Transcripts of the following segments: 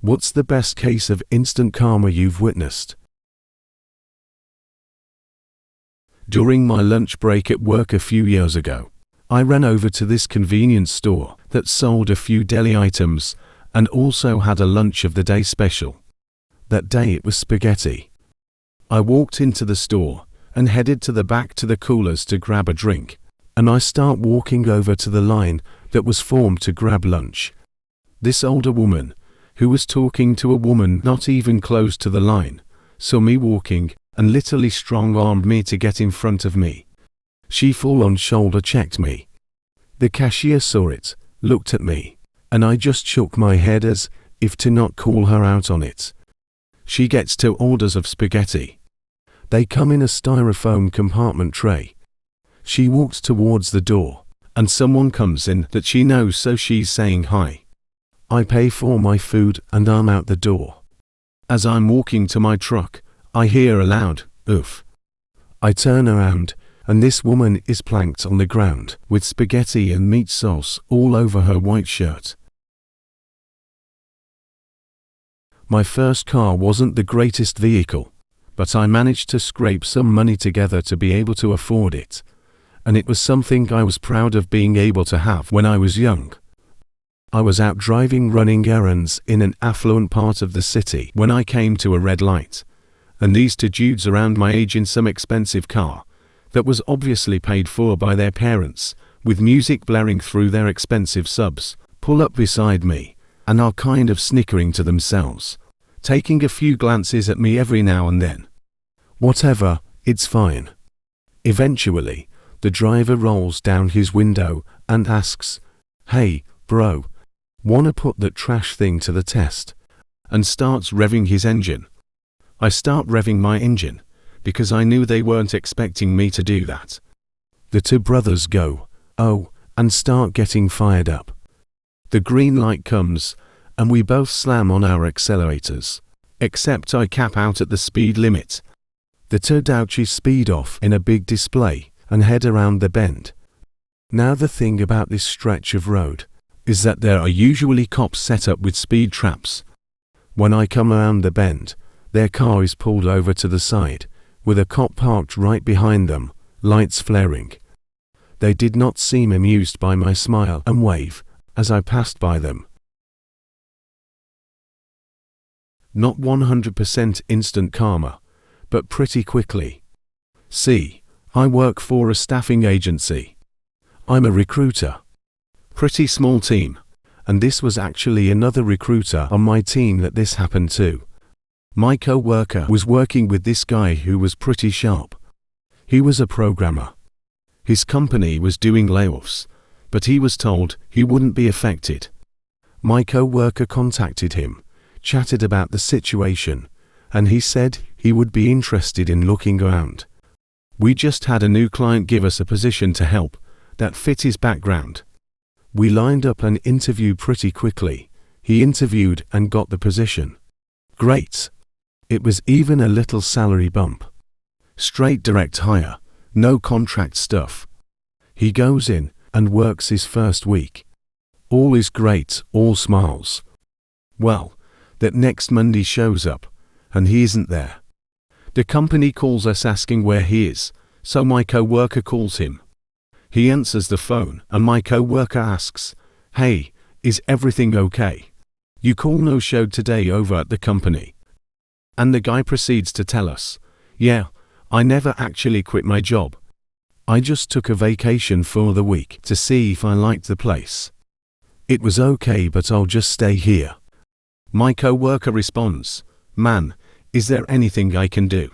What's the best case of instant karma you've witnessed? During my lunch break at work a few years ago, I ran over to this convenience store that sold a few deli items and also had a lunch of the day special. That day it was spaghetti. I walked into the store and headed to the back to the coolers to grab a drink, and I start walking over to the line that was formed to grab lunch. This older woman, who was talking to a woman not even close to the line, saw me walking and literally strong-armed me to get in front of me. She full-on shoulder-checked me. The cashier saw it, looked at me, and I just shook my head as if to not call her out on it. She gets 2 orders of spaghetti. They come in a styrofoam compartment tray. She walks towards the door, and someone comes in that she knows, so she's saying hi. I pay for my food and I'm out the door. As I'm walking to my truck, I hear a loud, oof. I turn around, and this woman is planked on the ground with spaghetti and meat sauce all over her white shirt. My first car wasn't the greatest vehicle, but I managed to scrape some money together to be able to afford it, and it was something I was proud of being able to have when I was young. I was out driving running errands in an affluent part of the city when I came to a red light, and these 2 dudes around my age in some expensive car that was obviously paid for by their parents, with music blaring through their expensive subs, pull up beside me and are kind of snickering to themselves, taking a few glances at me every now and then. Whatever, it's fine. Eventually, the driver rolls down his window and asks, "Hey, bro, wanna put that trash thing to the test?" and starts revving his engine. I start revving my engine, because I knew they weren't expecting me to do that. The 2 brothers go, "Oh," and start getting fired up. The green light comes, and we both slam on our accelerators, except I cap out at the speed limit. The 2 douchies speed off in a big display and head around the bend. Now the thing about this stretch of road is that there are usually cops set up with speed traps. When I come around the bend, their car is pulled over to the side, with a cop parked right behind them, lights flaring. They did not seem amused by my smile and wave as I passed by them. Not 100% instant karma, but pretty quickly. See, I work for a staffing agency. I'm a recruiter. Pretty small team, and this was actually another recruiter on my team that this happened to. My co-worker was working with this guy who was pretty sharp. He was a programmer. His company was doing layoffs, but he was told he wouldn't be affected. My co-worker contacted him, chatted about the situation, and he said he would be interested in looking around. We just had a new client give us a position to help that fit his background. We lined up an interview pretty quickly. He interviewed and got the position. Great. It was even a little salary bump. Straight direct hire, no contract stuff. He goes in and works his first week. All is great, all smiles. Well, that next Monday shows up, and he isn't there. The company calls us asking where he is, so my co-worker calls him. He answers the phone, and my co-worker asks, "Hey, is everything okay? You call no-showed today over at the company." And the guy proceeds to tell us, "Yeah, I never actually quit my job. I just took a vacation for the week to see if I liked the place. It was okay, but I'll just stay here." My co-worker responds, "Man, is there anything I can do?"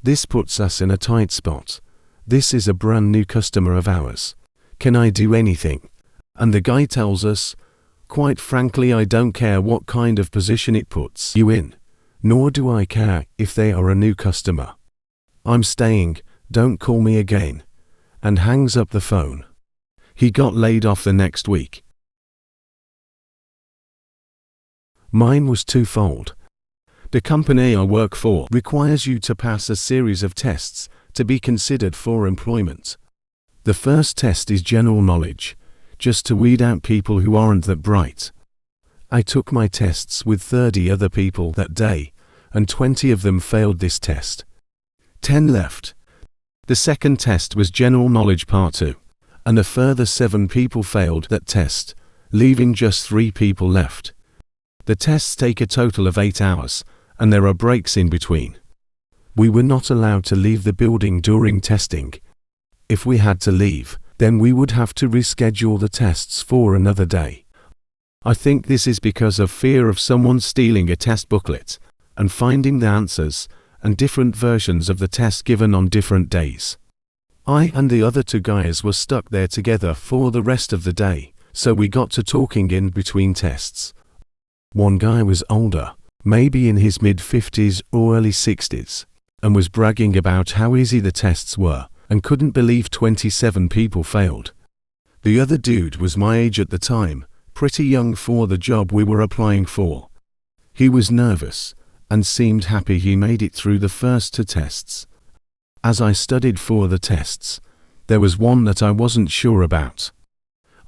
This puts us in a tight spot. This is a brand new customer of ours. Can I do anything? And the guy tells us, "Quite frankly, I don't care what kind of position it puts you in. Nor do I care if they are a new customer. I'm staying, don't call me again," and hangs up the phone. He got laid off the next week. Mine was twofold. The company I work for requires you to pass a series of tests to be considered for employment. The first test is general knowledge, just to weed out people who aren't that bright. I took my tests with 30 other people that day, and 20 of them failed this test. 10 left. The second test was General Knowledge Part 2, and a further 7 people failed that test, leaving just 3 people left. The tests take a total of 8 hours, and there are breaks in between. We were not allowed to leave the building during testing. If we had to leave, then we would have to reschedule the tests for another day. I think this is because of fear of someone stealing a test booklet and finding the answers and different versions of the test given on different days. I and the other 2 guys were stuck there together for the rest of the day, so we got to talking in between tests. One guy was older, maybe in his mid-50s or early 60s, and was bragging about how easy the tests were and couldn't believe 27 people failed. The other dude was my age at the time, pretty young for the job we were applying for. He was nervous and seemed happy he made it through the first 2 tests. As I studied for the tests, there was one that I wasn't sure about.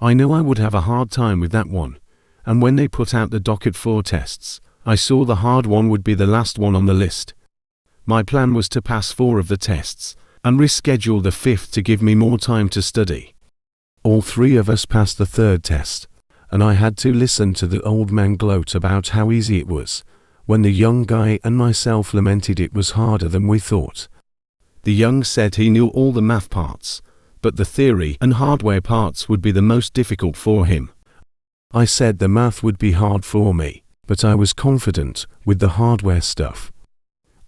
I knew I would have a hard time with that one, and when they put out the docket for tests, I saw the hard one would be the last one on the list. My plan was to pass 4 of the tests and reschedule the 5th to give me more time to study. All 3 of us passed the 3rd test, and I had to listen to the old man gloat about how easy it was, when the young guy and myself lamented it was harder than we thought. The young said he knew all the math parts, but the theory and hardware parts would be the most difficult for him. I said the math would be hard for me, but I was confident with the hardware stuff.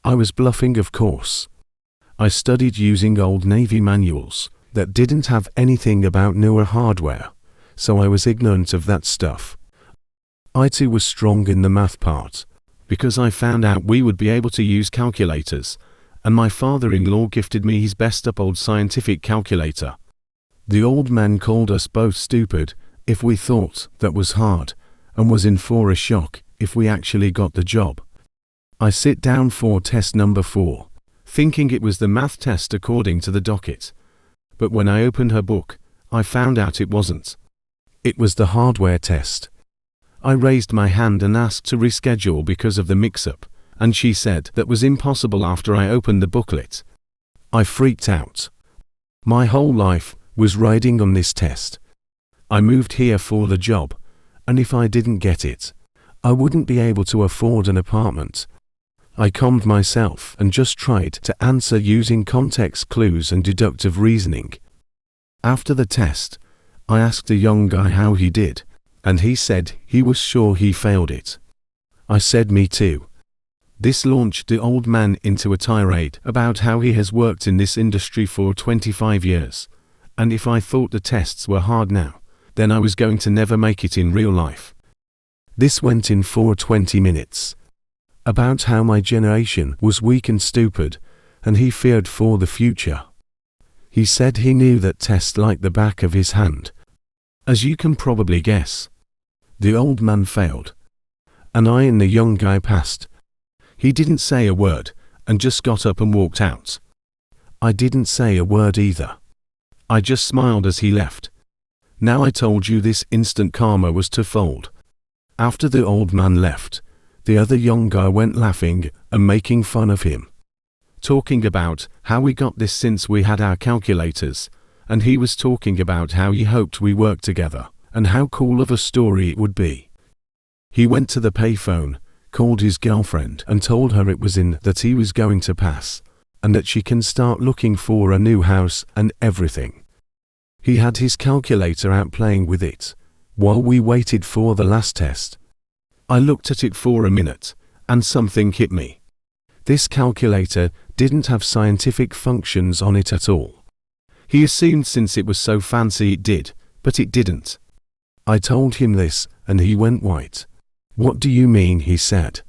I was bluffing, of course. I studied using old Navy manuals that didn't have anything about newer hardware, so I was ignorant of that stuff. I too was strong in the math part, because I found out we would be able to use calculators, and my father-in-law gifted me his best up old scientific calculator. The old man called us both stupid if we thought that was hard, and was in for a shock if we actually got the job. I sit down for test number 4, thinking it was the math test according to the docket. But when I opened her book, I found out it wasn't. It was the hardware test. I raised my hand and asked to reschedule because of the mix-up, and she said that was impossible after I opened the booklet. I freaked out. My whole life was riding on this test. I moved here for the job, and if I didn't get it, I wouldn't be able to afford an apartment. I calmed myself and just tried to answer using context clues and deductive reasoning. After the test, I asked the young guy how he did, and he said he was sure he failed it. I said me too. This launched the old man into a tirade about how he has worked in this industry for 25 years, and if I thought the tests were hard now, then I was going to never make it in real life. This went in for 20 minutes. About how my generation was weak and stupid, and he feared for the future. He said he knew that test like the back of his hand. As you can probably guess, the old man failed, and I and the young guy passed. He didn't say a word, and just got up and walked out. I didn't say a word either. I just smiled as he left. Now I told you this instant karma was twofold. After the old man left, the other young guy went laughing and making fun of him, talking about how we got this since we had our calculators, and he was talking about how he hoped we worked together, and how cool of a story it would be. He went to the payphone, called his girlfriend and told her it was in that he was going to pass, and that she can start looking for a new house and everything. He had his calculator out playing with it, while we waited for the last test. I looked at it for a minute, and something hit me. This calculator didn't have scientific functions on it at all. He assumed since it was so fancy it did, but it didn't. I told him this, and he went white. "What do you mean?" he said.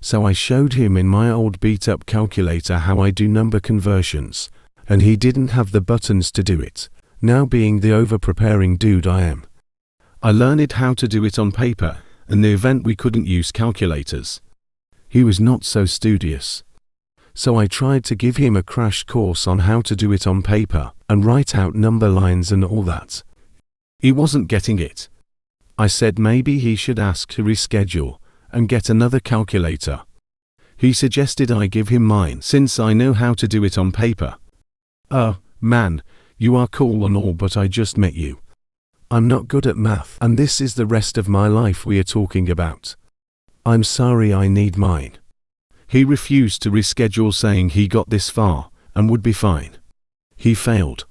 So I showed him in my old beat-up calculator how I do number conversions, and he didn't have the buttons to do it, now being the over-preparing dude I am. I learned how to do it on paper, and the event we couldn't use calculators. He was not so studious. So I tried to give him a crash course on how to do it on paper, and write out number lines and all that. He wasn't getting it. I said maybe he should ask to reschedule and get another calculator. He suggested I give him mine since I know how to do it on paper. Man, you are cool and all, but I just met you. I'm not good at math, and this is the rest of my life we are talking about. I'm sorry, I need mine. He refused to reschedule, saying he got this far and would be fine. He failed.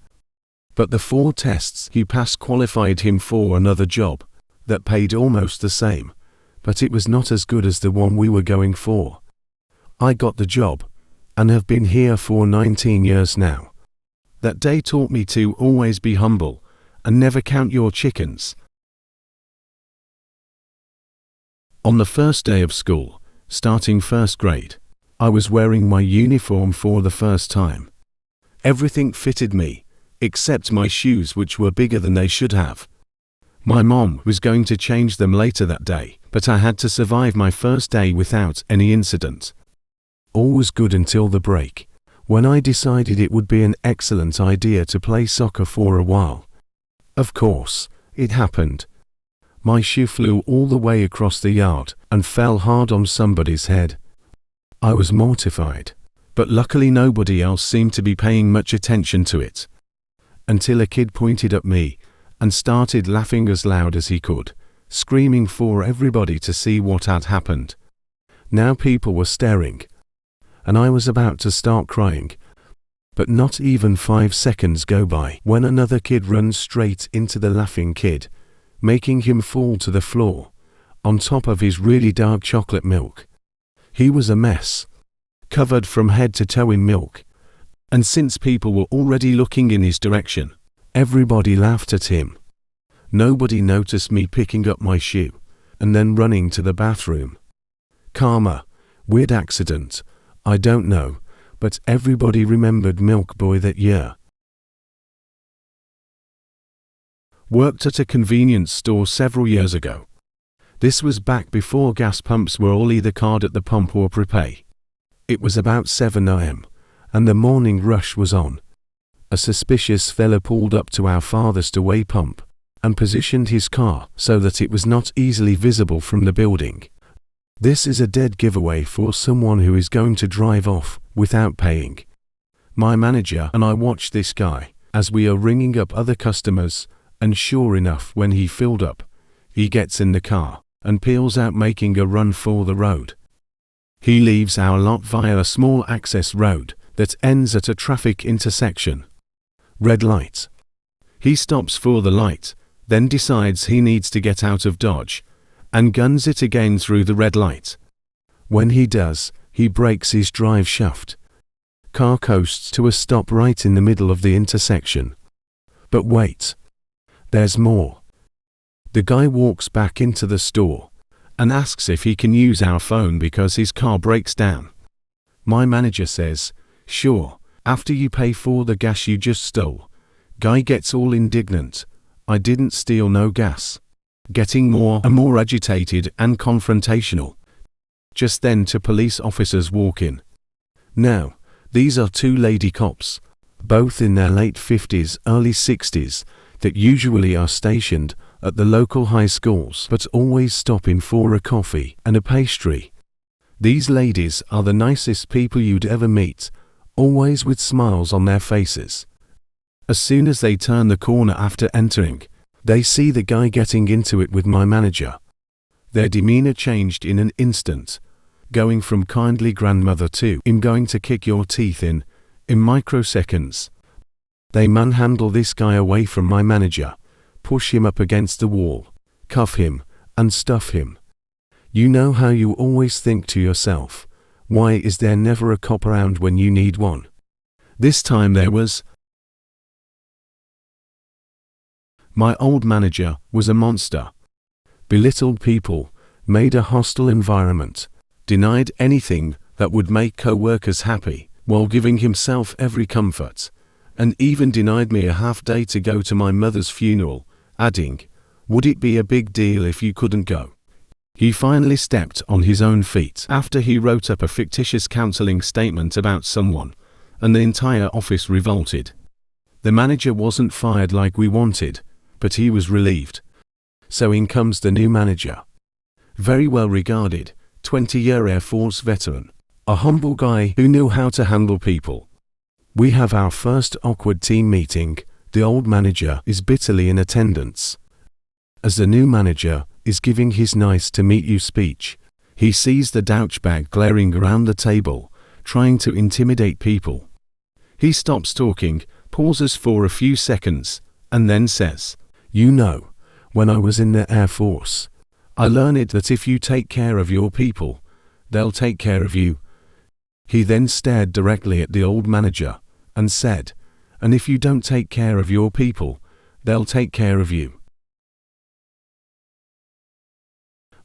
But the 4 tests he passed qualified him for another job that paid almost the same, but it was not as good as the one we were going for. I got the job and have been here for 19 years now. That day taught me to always be humble and never count your chickens. On the first day of school, starting first grade, I was wearing my uniform for the first time. Everything fitted me, except my shoes, which were bigger than they should have. My mom was going to change them later that day, but I had to survive my first day without any incident. All was good until the break, when I decided it would be an excellent idea to play soccer for a while. Of course, it happened. My shoe flew all the way across the yard and fell hard on somebody's head. I was mortified, but luckily nobody else seemed to be paying much attention to it. Until a kid pointed at me and started laughing as loud as he could, screaming for everybody to see what had happened. Now people were staring, and I was about to start crying. But not even 5 seconds go by when another kid runs straight into the laughing kid, making him fall to the floor, on top of his really dark chocolate milk. He was a mess, covered from head to toe in milk, and since people were already looking in his direction, everybody laughed at him. Nobody noticed me picking up my shoe and then running to the bathroom. Karma, weird accident, I don't know, but everybody remembered Milk Boy that year. Worked at a convenience store several years ago. This was back before gas pumps were all either card at the pump or prepay. It was about 7 a.m. and the morning rush was on. A suspicious fella pulled up to our farthest away pump and positioned his car so that it was not easily visible from the building. This is a dead giveaway for someone who is going to drive off without paying. My manager and I watched this guy as we are ringing up other customers, and sure enough, when he filled up, he gets in the car and peels out, making a run for the road. He leaves our lot via a small access road that ends at a traffic intersection. Red light. He stops for the light, then decides he needs to get out of Dodge, and guns it again through the red light. When he does, he brakes his drive shaft. Car coasts to a stop right in the middle of the intersection. But wait. There's more. The guy walks back into the store and asks if he can use our phone because his car breaks down. My manager says, "Sure, after you pay for the gas you just stole." Guy gets all indignant. "I didn't steal no gas." Getting more and more agitated and confrontational. Just then 2 police officers walk in. Now, these are 2 lady cops, both in their late 50s, early 60s, that usually are stationed at the local high schools but always stop in for a coffee and a pastry. These ladies are the nicest people you'd ever meet, always with smiles on their faces. As soon as they turn the corner after entering, they see the guy getting into it with my manager. Their demeanor changed in an instant, going from kindly grandmother to "I'm going to kick your teeth in microseconds. They manhandle this guy away from my manager, push him up against the wall, cuff him, and stuff him. You know how you always think to yourself, why is there never a cop around when you need one? This time there was. My old manager was a monster. Belittled people, made a hostile environment, denied anything that would make co-workers happy, while giving himself every comfort, and even denied me a half day to go to my mother's funeral, adding, "Would it be a big deal if you couldn't go?" He finally stepped on his own feet after he wrote up a fictitious counseling statement about someone, and the entire office revolted. The manager wasn't fired like we wanted, but he was relieved. So in comes the new manager. Very well regarded, 20-year Air Force veteran. A humble guy who knew how to handle people. We have our first awkward team meeting. The old manager is bitterly in attendance. As the new manager is giving his nice to meet you speech, he sees the douchebag glaring around the table, trying to intimidate people. He stops talking, pauses for a few seconds, and then says, "You know, when I was in the Air Force, I learned that if you take care of your people, they'll take care of you." He then stared directly at the old manager and said, "And if you don't take care of your people, they'll take care of you."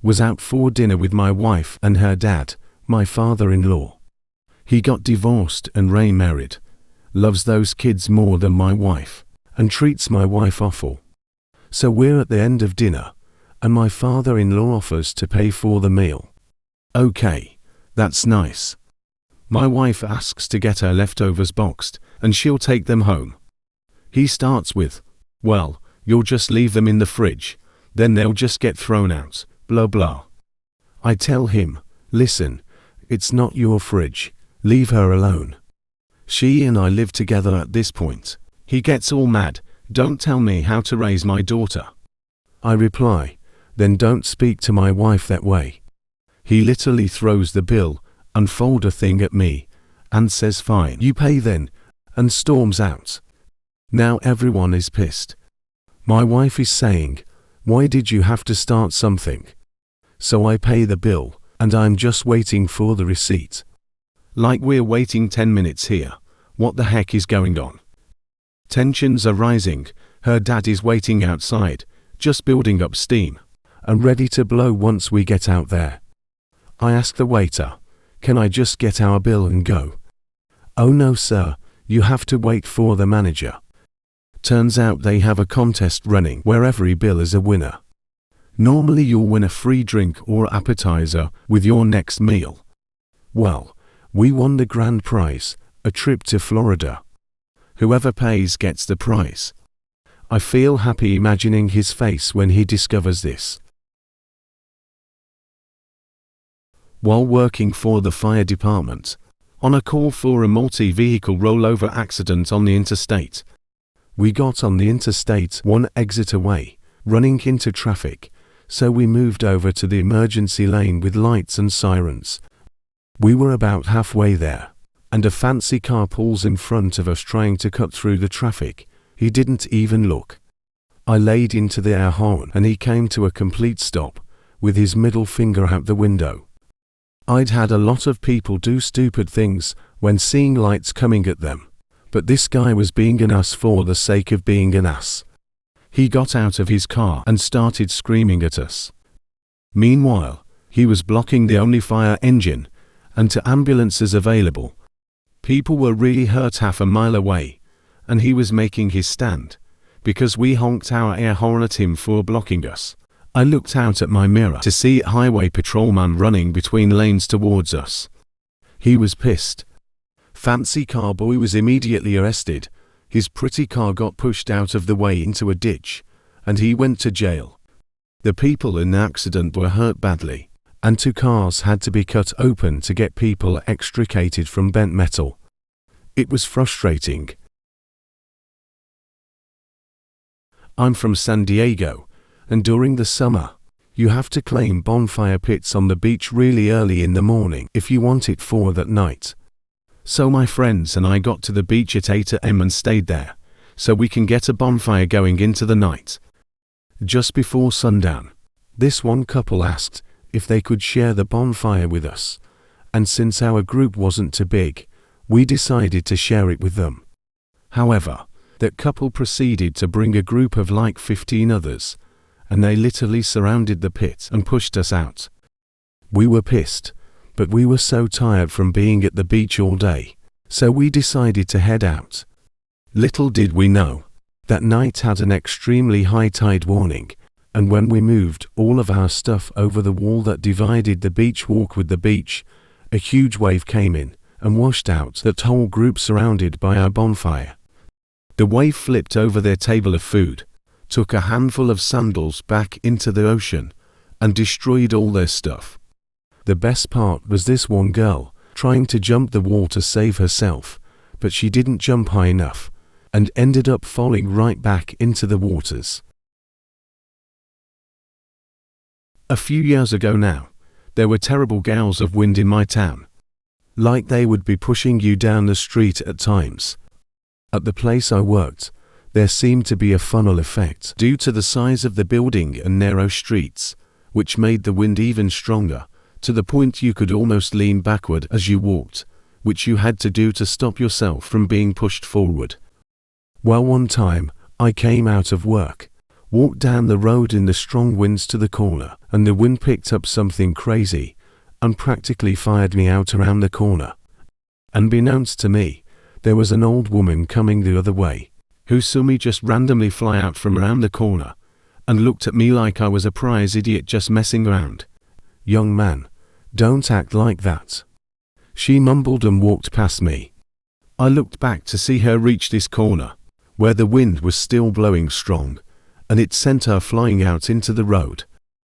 Was out for dinner with my wife and her dad, my father-in-law. He got divorced and remarried, loves those kids more than my wife, and treats my wife awful. So we're at the end of dinner, and my father-in-law offers to pay for the meal. Okay, that's nice. My wife asks to get her leftovers boxed, and she'll take them home. He starts with, "Well, you'll just leave them in the fridge, then they'll just get thrown out, blah blah." I tell him, "Listen, it's not your fridge, leave her alone. She and I live together at this point." He gets all mad, "Don't tell me how to raise my daughter." I reply, "Then don't speak to my wife that way." He literally throws the bill and folder thing at me, and says, "Fine, you pay then," and storms out. Now everyone is pissed. My wife is saying, "Why did you have to start something?" So I pay the bill, and I'm just waiting for the receipt. Like we're waiting 10 minutes here. What the heck is going on? Tensions are rising. Her dad is waiting outside, just building up steam, and ready to blow once we get out there. I ask the waiter, "Can I just get our bill and go?" "Oh no sir, you have to wait for the manager." Turns out they have a contest running where every bill is a winner. Normally you'll win a free drink or appetizer with your next meal. Well, we won the grand prize, a trip to Florida. Whoever pays gets the prize. I feel happy imagining his face when he discovers this. While working for the fire department, on a call for a multi-vehicle rollover accident on the interstate. We got on the interstate one exit away, running into traffic, so we moved over to the emergency lane with lights and sirens. We were about halfway there, and a fancy car pulls in front of us trying to cut through the traffic. He didn't even look. I laid into the air horn and he came to a complete stop, with his middle finger out the window. I'd had a lot of people do stupid things when seeing lights coming at them, but this guy was being an ass for the sake of being an ass. He got out of his car and started screaming at us. Meanwhile, he was blocking the only fire engine and to ambulances available. People were really hurt half a mile away, and he was making his stand, because we honked our air horn at him for blocking us. I looked out at my mirror to see a highway patrolman running between lanes towards us. He was pissed. Fancy car boy was immediately arrested. His pretty car got pushed out of the way into a ditch, and he went to jail. The people in the accident were hurt badly, and 2 cars had to be cut open to get people extricated from bent metal. It was frustrating. I'm from San Diego, and during the summer, you have to claim bonfire pits on the beach really early in the morning if you want it for that night. So my friends and I got to the beach at 8 a.m. and stayed there, so we can get a bonfire going into the night. Just before sundown, this one couple asked if they could share the bonfire with us, and since our group wasn't too big, we decided to share it with them. However, that couple proceeded to bring a group of like 15 others, and they literally surrounded the pit and pushed us out. We were pissed, but we were so tired from being at the beach all day, so we decided to head out. Little did we know, that night had an extremely high tide warning, and when we moved all of our stuff over the wall that divided the beach walk with the beach, a huge wave came in and washed out that whole group surrounded by our bonfire. The wave flipped over their table of food, took a handful of sandals back into the ocean, and destroyed all their stuff. The best part was this one girl trying to jump the wall to save herself, but she didn't jump high enough, and ended up falling right back into the waters. A few years ago now, there were terrible gales of wind in my town. Like they would be pushing you down the street at times. At the place I worked, there seemed to be a funnel effect due to the size of the building and narrow streets, which made the wind even stronger, to the point you could almost lean backward as you walked, which you had to do to stop yourself from being pushed forward. Well, one time, I came out of work, walked down the road in the strong winds to the corner, and the wind picked up something crazy, and practically fired me out around the corner. Unbeknownst to me, there was an old woman coming the other way, who saw me just randomly fly out from around the corner, and looked at me like I was a prize idiot just messing around. "Young man, don't act like that," she mumbled and walked past me. I looked back to see her reach this corner, where the wind was still blowing strong, and it sent her flying out into the road.